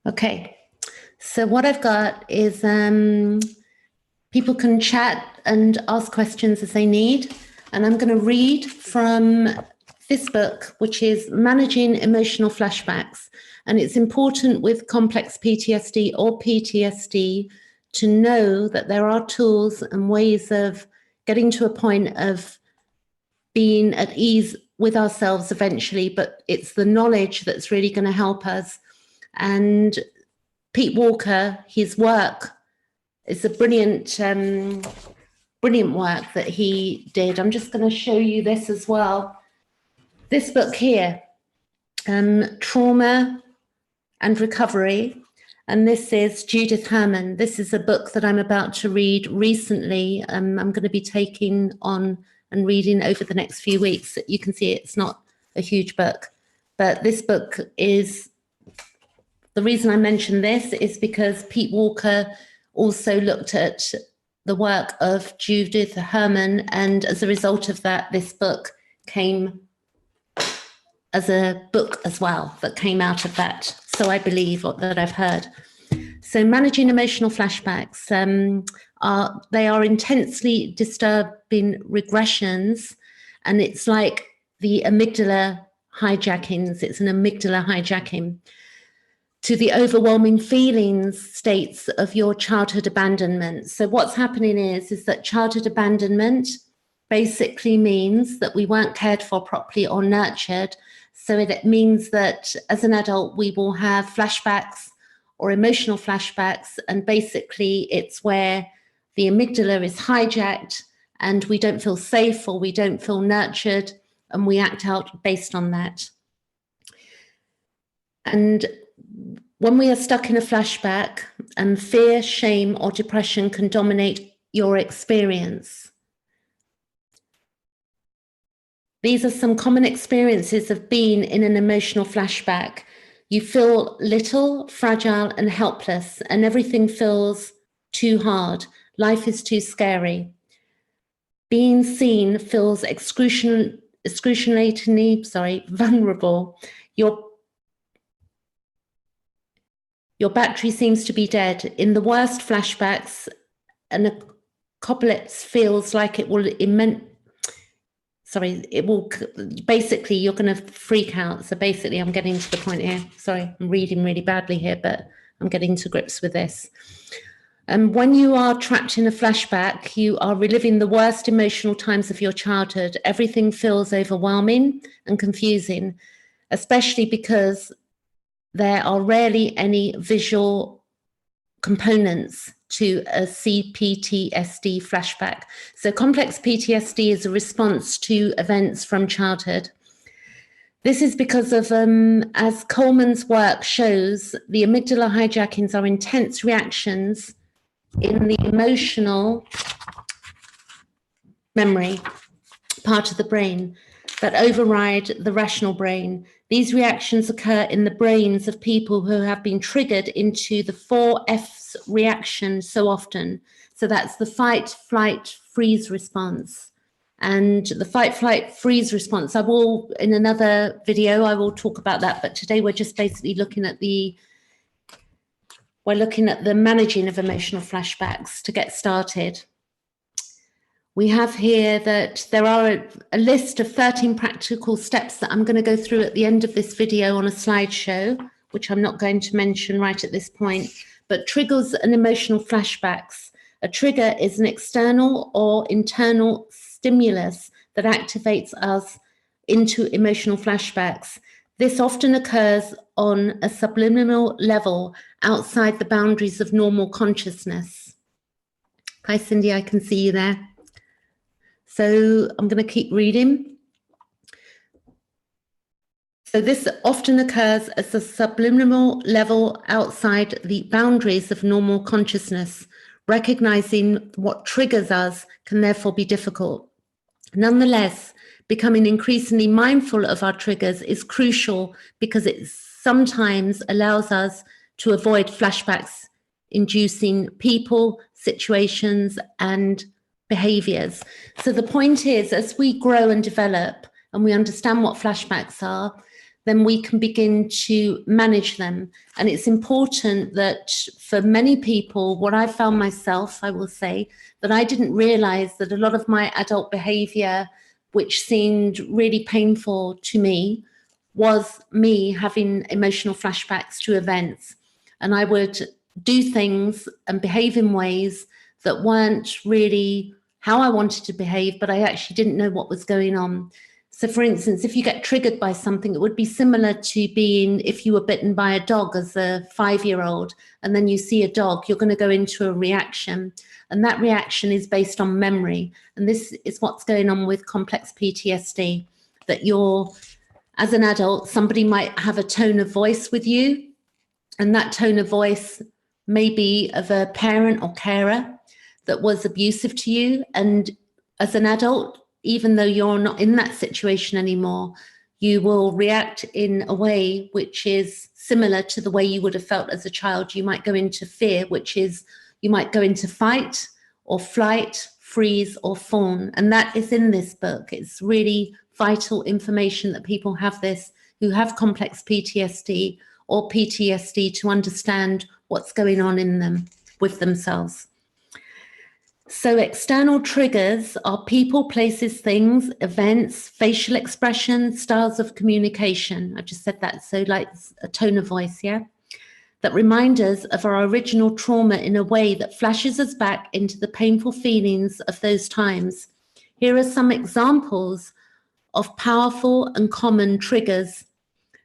Okay, so what I've got is people can chat and ask questions as they need. And I'm going to read from this book, which is Managing Emotional Flashbacks. And it's important with complex PTSD or PTSD to know that there are tools and ways of getting to a point of being at ease with ourselves eventually, but it's the knowledge that's really going to help us. And Pete Walker, his work is a brilliant work that he did. I'm just going to show you this as well. This book here, Trauma and Recovery. And this is Judith Herman. This is a book that I'm about to read recently. I'm going to be taking on and reading over the next few weeks. You can see it's not a huge book, but this book is, the reason I mention this is because Pete Walker also looked at the work of Judith Herman, and as a result of that, this book came as a book as well that came out of that. So I believe, or that I've heard. So managing emotional flashbacks, they are intensely disturbing regressions, and it's like the amygdala hijackings. It's an amygdala hijacking to the overwhelming feelings states of your childhood abandonment. So what's happening is that childhood abandonment basically means that we weren't cared for properly or nurtured. So it means that as an adult, we will have flashbacks or emotional flashbacks. And basically it's where the amygdala is hijacked and we don't feel safe or we don't feel nurtured, and we act out based on that. And when we are stuck in a flashback, and fear, shame, or depression can dominate your experience. These are some common experiences of being in an emotional flashback. You feel little, fragile, and helpless, and everything feels too hard. Life is too scary. Being seen feels excruciatingly vulnerable. Your battery seems to be dead. In the worst flashbacks, an apocalypse feels like it will basically you're going to freak out. So basically I'm getting to the point here. Sorry, I'm reading really badly here, but I'm getting to grips with this. And when you are trapped in a flashback, you are reliving the worst emotional times of your childhood. Everything feels overwhelming and confusing, especially because there are rarely any visual components to a CPTSD flashback. So complex PTSD is a response to events from childhood. This is because of, as Coleman's work shows, the amygdala hijackings are intense reactions in the emotional memory part of the brain that override the rational brain. These reactions occur in the brains of people who have been triggered into the 4 F's reaction so often. So that's the fight, flight, freeze response. And the fight, flight, freeze response, I will, in another video, I will talk about that. But today we're just basically looking at the managing of emotional flashbacks to get started. We have here that there are a list of 13 practical steps that I'm going to go through at the end of this video on a slideshow, which I'm not going to mention right at this point, but triggers and emotional flashbacks. A trigger is an external or internal stimulus that activates us into emotional flashbacks. This often occurs on a subliminal level outside the boundaries of normal consciousness. Hi, Cindy, I can see you there. So I'm going to keep reading. So this often occurs at a subliminal level outside the boundaries of normal consciousness. Recognizing what triggers us can therefore be difficult. Nonetheless, becoming increasingly mindful of our triggers is crucial because it sometimes allows us to avoid flashbacks, inducing people, situations, and behaviors. So the point is, as we grow and develop and we understand what flashbacks are, then we can begin to manage them. And it's important that for many people, what I found myself, I will say, that I didn't realize that a lot of my adult behavior, which seemed really painful to me, was me having emotional flashbacks to events. And I would do things and behave in ways that weren't really how I wanted to behave, but I actually didn't know what was going on. So for instance, if you get triggered by something, it would be similar to being if you were bitten by a dog as a 5-year-old, and then you see a dog, you're going to go into a reaction. And that reaction is based on memory. And this is what's going on with complex PTSD, that you're, as an adult, somebody might have a tone of voice with you, and that tone of voice may be of a parent or carer that was abusive to you. And as an adult, even though you're not in that situation anymore, you will react in a way which is similar to the way you would have felt as a child. You might go into fear, which is you might go into fight or flight, freeze or fawn. And that is in this book. It's really vital information that people have this, who have complex PTSD or PTSD, to understand what's going on in them with themselves. So external triggers are people, places, things, events, facial expressions, styles of communication. I've just said that, so like a tone of voice, yeah? That remind us of our original trauma in a way that flashes us back into the painful feelings of those times. Here are some examples of powerful and common triggers.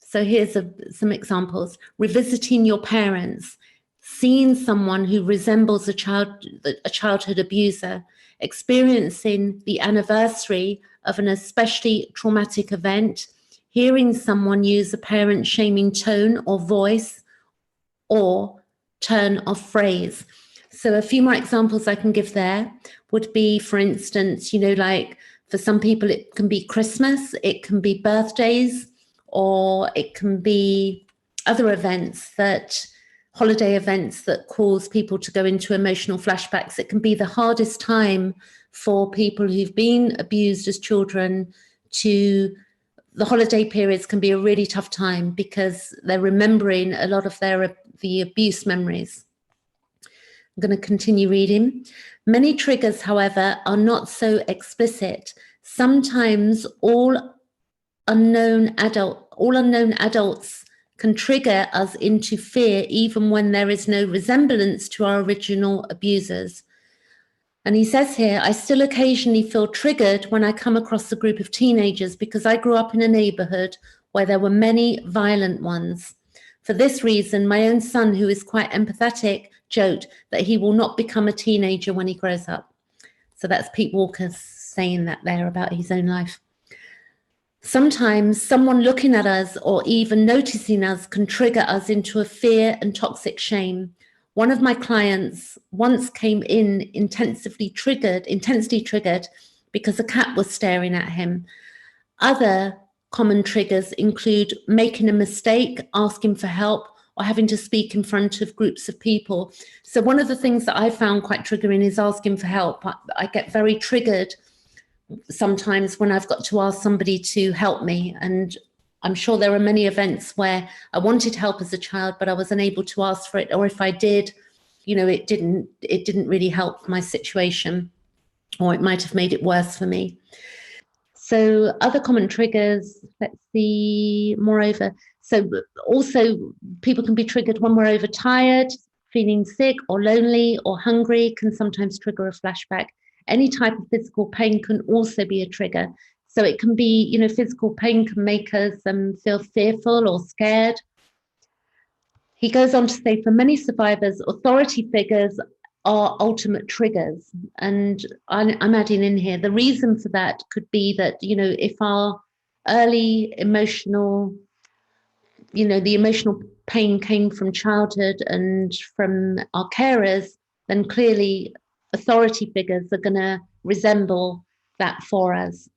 So here's some examples. Revisiting your parents, seeing someone who resembles a childhood abuser, experiencing the anniversary of an especially traumatic event, hearing someone use a parent-shaming tone or voice or turn of phrase. So a few more examples I can give there would be, for instance, like for some people it can be Christmas, it can be birthdays, or it can be other events, holiday events that cause people to go into emotional flashbacks. It can be the hardest time for people who've been abused as children. The holiday periods can be a really tough time because they're remembering a lot of the abuse memories. I'm going to continue reading. Many triggers, however, are not so explicit. Sometimes all unknown adults can trigger us into fear even when there is no resemblance to our original abusers. And he says here, I still occasionally feel triggered when I come across a group of teenagers because I grew up in a neighborhood where there were many violent ones. For this reason, my own son, who is quite empathetic, joked that he will not become a teenager when he grows up. So that's Pete Walker saying that there about his own life. Sometimes someone looking at us or even noticing us can trigger us into a fear and toxic shame. One of my clients once came in intensely triggered because a cat was staring at him. Other common triggers include making a mistake, asking for help, or having to speak in front of groups of people. So one of the things that I found quite triggering is asking for help. I get very triggered sometimes when I've got to ask somebody to help me. And I'm sure there are many events where I wanted help as a child, but I was unable to ask for it. Or if I did, it didn't really help my situation, or it might have made it worse for me. So other common triggers, let's see, moreover. So also people can be triggered when we're overtired, feeling sick or lonely or hungry can sometimes trigger a flashback. Any type of physical pain can also be a trigger. So it can be, physical pain can make us feel fearful or scared. He goes on to say, for many survivors, authority figures are ultimate triggers. And I'm adding in here, the reason for that could be that, if our early emotional, the emotional pain came from childhood and from our carers, then clearly authority figures are going to resemble that for us.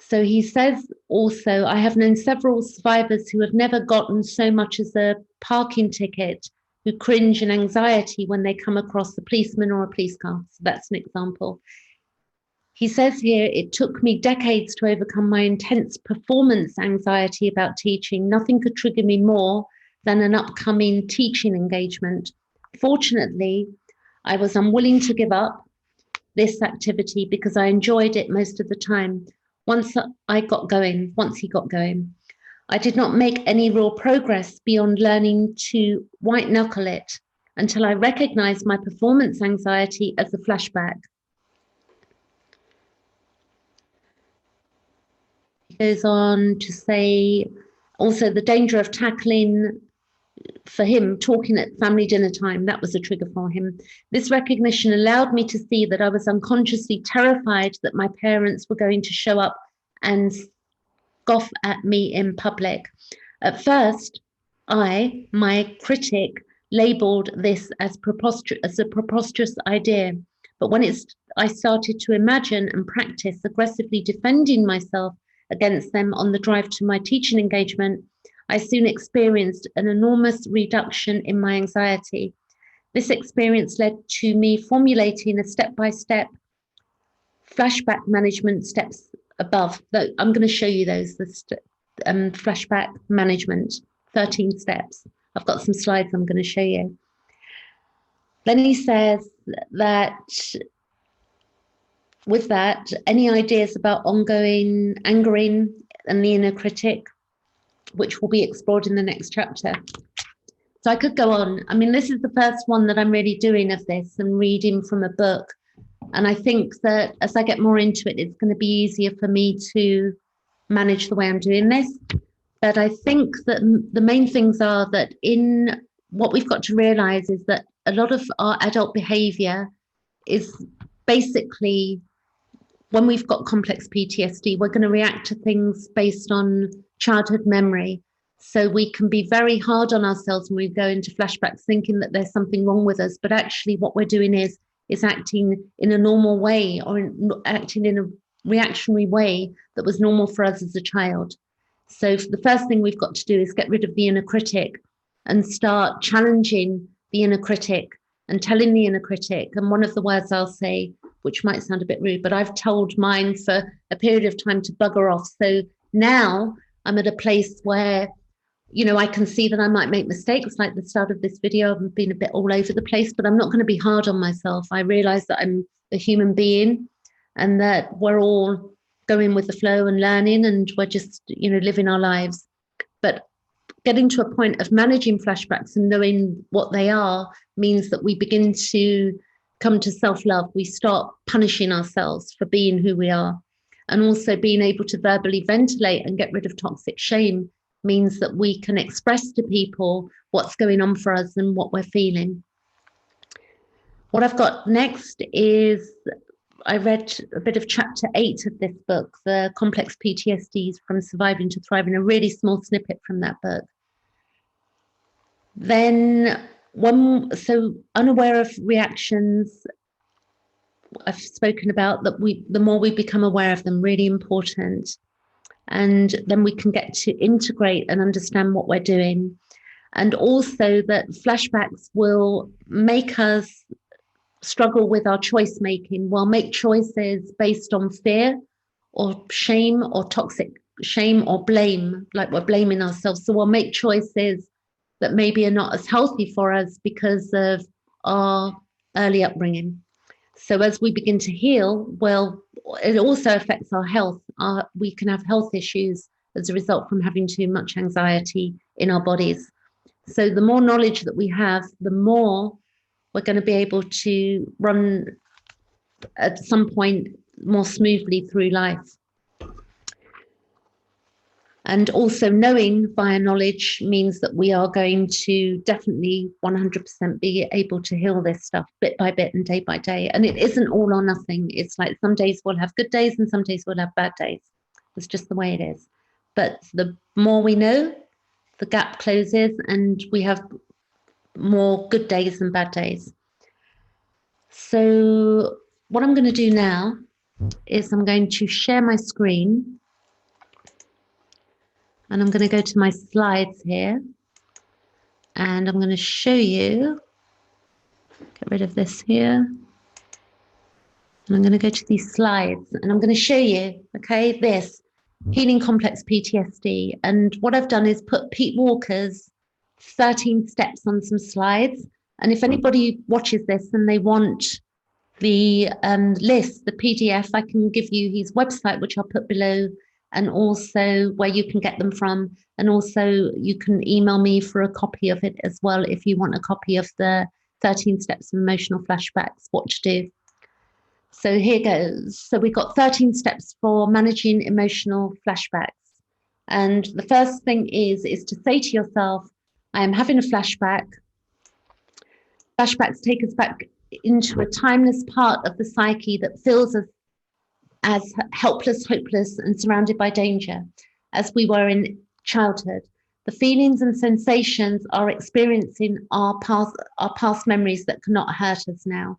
So he says also, I have known several survivors who have never gotten so much as a parking ticket, who cringe in anxiety when they come across a policeman or a police car. So that's an example. He says here, it took me decades to overcome my intense performance anxiety about teaching. Nothing could trigger me more than an upcoming teaching engagement. Fortunately, I was unwilling to give up this activity because I enjoyed it most of the time. Once he got going, I did not make any real progress beyond learning to white knuckle it until I recognized my performance anxiety as a flashback. He goes on to say also the danger of tackling, for him, talking at family dinner time, that was a trigger for him. This recognition allowed me to see that I was unconsciously terrified that my parents were going to show up and scoff at me in public. At first, my critic, labeled this as a preposterous idea. But when I started to imagine and practice aggressively defending myself against them on the drive to my teaching engagement, I soon experienced an enormous reduction in my anxiety. This experience led to me formulating a step-by-step flashback management steps above. I'm going to show you those, flashback management, 13 steps. I've got some slides I'm going to show you. Then he says that with that, any ideas about ongoing angering and the inner critic, which will be explored in the next chapter. So I could go on. I mean, this is the first one that I'm really doing of this and reading from a book. And I think that as I get more into it, it's going to be easier for me to manage the way I'm doing this. But I think that the main things are that in what we've got to realize is that a lot of our adult behavior is basically, when we've got complex PTSD, we're going to react to things based on childhood memory. So we can be very hard on ourselves when we go into flashbacks thinking that there's something wrong with us. But actually what we're doing is acting in a normal way, or acting in a reactionary way that was normal for us as a child. So the first thing we've got to do is get rid of the inner critic and start challenging the inner critic and telling the inner critic. And one of the words I'll say, which might sound a bit rude, but I've told mine for a period of time to bugger off. So now I'm at a place where, you know, I can see that I might make mistakes, like the start of this video. I've been a bit all over the place, but I'm not going to be hard on myself. I realize that I'm a human being and that we're all going with the flow and learning, and we're just, you know, living our lives. But getting to a point of managing flashbacks and knowing what they are means that we begin to come to self-love. We start punishing ourselves for being who we are. And also being able to verbally ventilate and get rid of toxic shame means that we can express to people what's going on for us and what we're feeling. What I've got next is, I read a bit of chapter 8 of this book, The Complex PTSDs from Surviving to Thriving, a really small snippet from that book. Then so unaware of reactions, I've spoken about that. The more we become aware of them, really important. And then we can get to integrate and understand what we're doing. And also that flashbacks will make us struggle with our choice making. We'll make choices based on fear or shame or toxic shame or blame, like we're blaming ourselves. So we'll make choices that maybe are not as healthy for us because of our early upbringing. So as we begin to heal, well, it also affects our health. We can have health issues as a result from having too much anxiety in our bodies. So the more knowledge that we have, the more we're going to be able to run at some point more smoothly through life. And also knowing via knowledge means that we are going to definitely 100% be able to heal this stuff bit by bit and day by day. And it isn't all or nothing. It's like some days we'll have good days and some days we'll have bad days. It's just the way it is. But the more we know, the gap closes and we have more good days than bad days. So what I'm going to do now is I'm going to share my screen. And I'm going to go to my slides here. And I'm going to show you, get rid of this here. And I'm going to go to these slides and I'm going to show you, okay, this healing complex PTSD. And what I've done is put Pete Walker's 13 steps on some slides. And if anybody watches this and they want the list, the PDF, I can give you his website, which I'll put below, and also where you can get them from. And also you can email me for a copy of it as well if you want a copy of the 13 steps of emotional flashbacks, what to do. So here goes. So we've got 13 steps for managing emotional flashbacks. And the first thing is to say to yourself, I am having a flashback. Flashbacks take us back into a timeless part of the psyche that feels us as helpless, hopeless, and surrounded by danger, as we were in childhood. The feelings and sensations are experiencing our past memories that cannot hurt us now.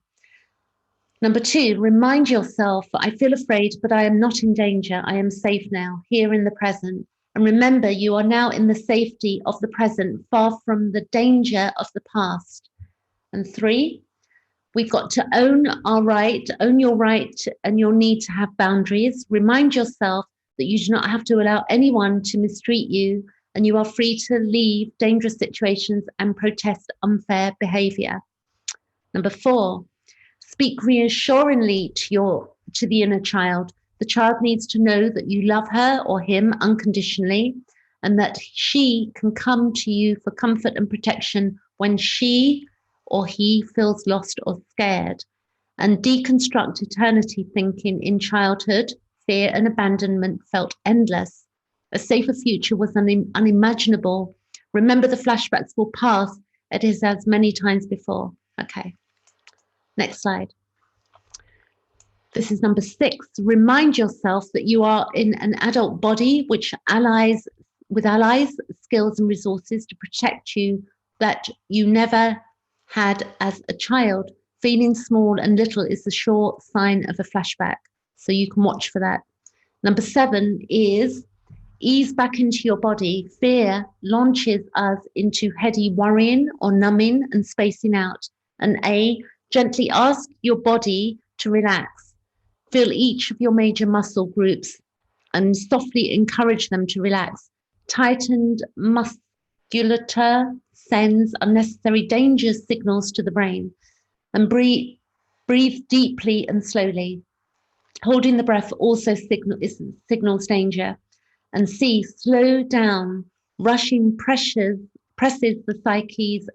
Number 2, remind yourself, I feel afraid, but I am not in danger. I am safe now, here in the present. And remember, you are now in the safety of the present, far from the danger of the past. And 3, we've got to own our right, own your right and your need to have boundaries. Remind yourself that you do not have to allow anyone to mistreat you, and you are free to leave dangerous situations and protest unfair behavior. Number 4, speak reassuringly to the inner child. The child needs to know that you love her or him unconditionally, and that she can come to you for comfort and protection when she or he feels lost or scared. And deconstruct eternity thinking in childhood. Fear and abandonment felt endless. A safer future was unimaginable. Remember, the flashbacks will pass. It is as many times before. Okay. Next slide. This is number 6. Remind yourself that you are in an adult body with allies, skills and resources to protect you that you never had as a child. Feeling small and little is the sure sign of a flashback. So you can watch for that. Number 7 is ease back into your body. Fear launches us into heady worrying or numbing and spacing out. And A, gently ask your body to relax. Feel each of your major muscle groups and softly encourage them to relax. Tightened musculature sends unnecessary danger signals to the brain. And breathe deeply and slowly. Holding the breath also signals danger. And C, slow down. Rushing presses the psyche's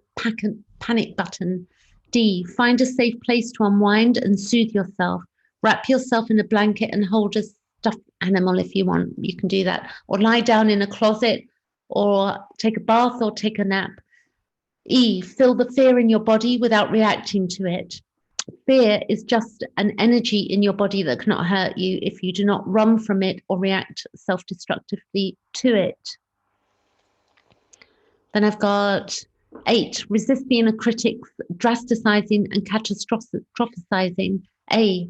panic button. D, find a safe place to unwind and soothe yourself. Wrap yourself in a blanket and hold a stuffed animal if you want. You can do that. Or lie down in a closet, or take a bath, or take a nap. E, feel the fear in your body without reacting to it. Fear is just an energy in your body that cannot hurt you if you do not run from it or react self-destructively to it. Then I've got 8, resist being a critic, drasticizing and catastrophizing. A,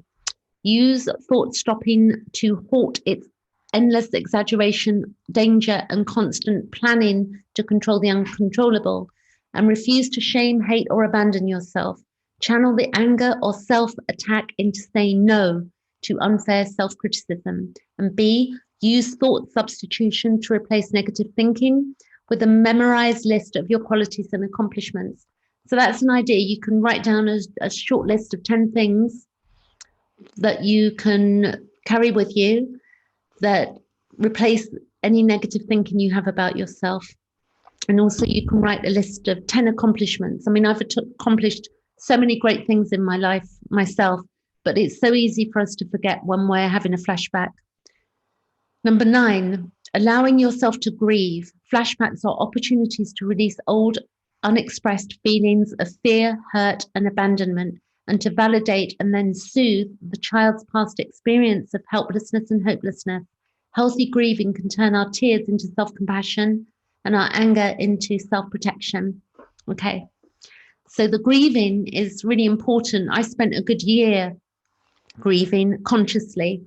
use thought stopping to halt its endless exaggeration, danger, and constant planning to control the uncontrollable. And refuse to shame, hate, or abandon yourself. Channel the anger or self-attack into saying no to unfair self-criticism. And B, use thought substitution to replace negative thinking with a memorized list of your qualities and accomplishments. So that's an idea. You can write down a short list of 10 things that you can carry with you that replace any negative thinking you have about yourself. And also you can write a list of 10 accomplishments. I mean, I've accomplished so many great things in my life myself, but it's so easy for us to forget when we're having a flashback. Number 9, allowing yourself to grieve. Flashbacks are opportunities to release old, unexpressed feelings of fear, hurt, and abandonment, and to validate and then soothe the child's past experience of helplessness and hopelessness. Healthy grieving can turn our tears into self-compassion and our anger into self-protection. Okay, so the grieving is really important. I spent a good year grieving consciously.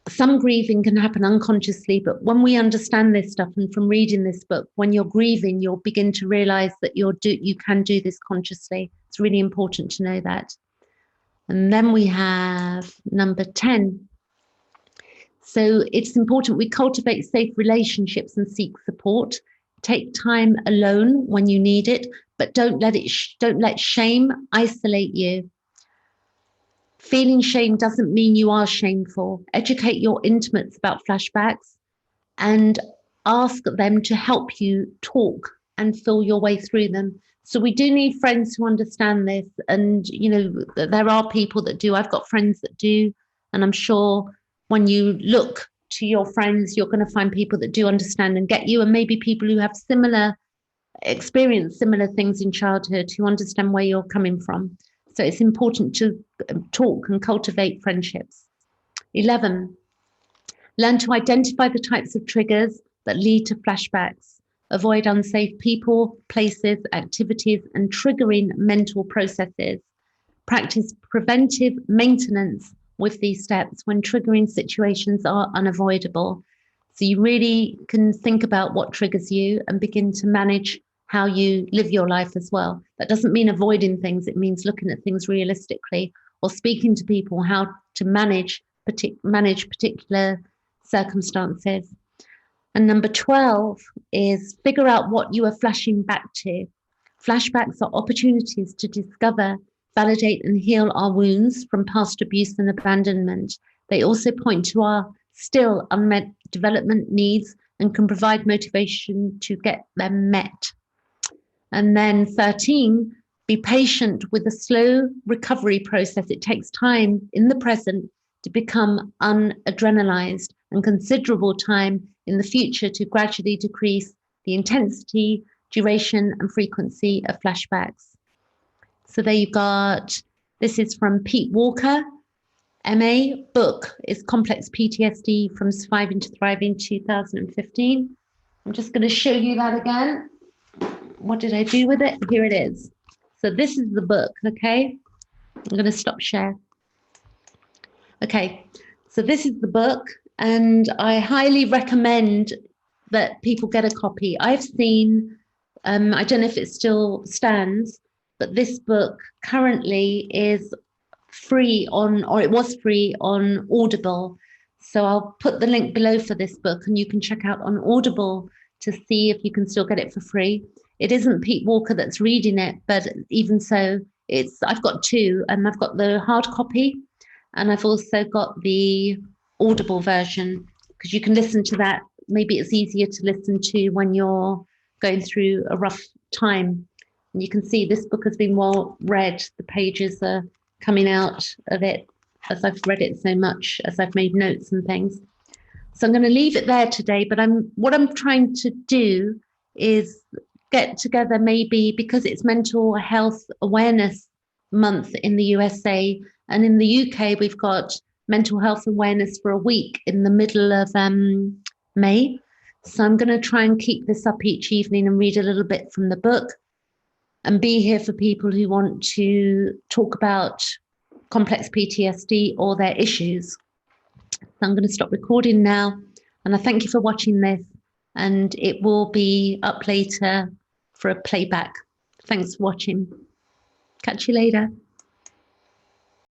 Some grieving can happen unconsciously, but when we understand this stuff, and from reading this book, when you're grieving, you'll begin to realize that you can do this consciously. It's really important to know that. And then we have number 10. So it's important we cultivate safe relationships and seek support. Take time alone when you need it, but don't let shame isolate you. Feeling shame doesn't mean you are shameful. Educate your intimates about flashbacks and ask them to help you talk and feel your way through them. So we do need friends who understand this. And, you know, there are people that do. I've got friends that do. And I'm sure when you look to your friends, you're going to find people that do understand and get you, and maybe people who have similar experience, similar things in childhood, who understand where you're coming from. So it's important to talk and cultivate friendships. 11, learn to identify the types of triggers that lead to flashbacks. Avoid unsafe people, places, activities, and triggering mental processes. Practice preventive maintenance with these steps when triggering situations are unavoidable. So you really can think about what triggers you and begin to manage how you live your life as well. That doesn't mean avoiding things. It means looking at things realistically or speaking to people how to manage particular circumstances. And number 12 is figure out what you are flashing back to. Flashbacks are opportunities to discover, validate, and heal our wounds from past abuse and abandonment. They also point to our still unmet development needs and can provide motivation to get them met. And then 13, be patient with the slow recovery process. It takes time in the present to become unadrenalized and considerable time in the future to gradually decrease the intensity, duration, and frequency of flashbacks. So there you got, this is from Pete Walker, MA, book is Complex PTSD from Surviving to Thriving, 2015. I'm just going to show you that again. What did I do with it? Here it is. So this is the book, okay? I'm going to stop share. Okay, so this is the book, and I highly recommend that people get a copy. I've seen, I don't know if it still stands, but this book currently is free on, or it was free on Audible. So I'll put the link below for this book, and you can check out on Audible to see if you can still get it for free. It isn't Pete Walker that's reading it, but even so, I've got two, and I've got the hard copy, and I've also got the Audible version, because you can listen to that. Maybe it's easier to listen to when you're going through a rough time. And you can see this book has been well read. The pages are coming out of it as I've read it so much, as I've made notes and things. So I'm going to leave it there today, but what I'm trying to do is get together, maybe because it's Mental Health Awareness Month in the USA, and in the UK we've got Mental Health Awareness for a week in the middle of May. So I'm going to try and keep this up each evening and read a little bit from the book and be here for people who want to talk about complex PTSD or their issues. So I'm going to stop recording now, and I thank you for watching this, and it will be up later for a playback. Thanks for watching. Catch you later.